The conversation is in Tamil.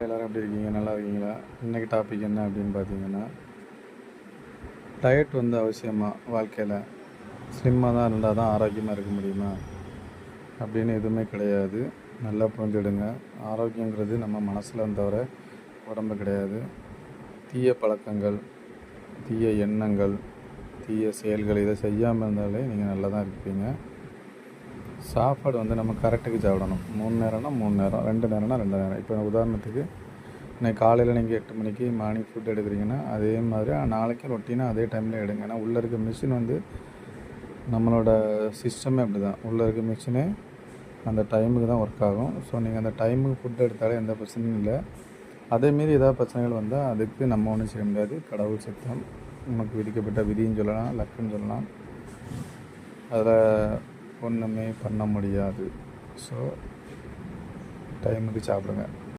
எல்லோரும் எப்படி இருக்கீங்க? நல்லா இருக்கீங்களா? இன்றைக்கி டாபிக் என்ன அப்படின்னு பார்த்தீங்கன்னா, டயட் அவசியமாக வாழ்க்கையில் ஸ்லிம்மாக தான் இருந்தால் தான் ஆரோக்கியமாக இருக்க முடியுமா அப்படின்னு எதுவுமே கிடையாது. நல்லா புரிஞ்சுடுங்க. ஆரோக்கியங்கிறது நம்ம மனசில் தவிர உடம்பு கிடையாது. தீய பழக்கங்கள், தீய எண்ணங்கள், தீய செயல்கள் இதை செய்யாமல் இருந்தாலே நீங்கள் நல்லா தான் இருப்பீங்க. சாப்பாடு நம்ம கரெக்டுக்கு சாப்பிடணும். 3 நேரம்னா 3 நேரம், 2 நேரம்னா 2 நேரம். இப்போ உதாரணத்துக்கு இன்னைக்கு காலையில் நீங்கள் 8 மணிக்கு மார்னிங் ஃபுட் எடுக்கிறீங்கன்னா அதே மாதிரி நாளைக்கும் ரொட்டீனாக அதே டைமில் எடுங்க. ஏன்னா உள்ளே இருக்க மிஷின் நம்மளோட சிஸ்டமே அப்படி தான். உள்ளே இருக்க மிஷினே அந்த டைமுக்கு தான் ஒர்க் ஆகும். ஸோ நீங்கள் அந்த டைமுக்கு ஃபுட் எடுத்தாலே எந்த பிரச்சனையும் இல்லை. அதேமாரி ஏதாவது பிரச்சனைகள் வந்தால் அதுக்கு நம்ம ஒன்றும் செய்ய முடியாது. கடவுள் சித்தம், நமக்கு விதிக்கப்பட்ட விதின்னு சொல்லலாம், லக்குன்னு சொல்லலாம். அதில் ஒன்றுமே பண்ண முடியாது. ஸோ டைமுக்கு சாப்பிடுங்க.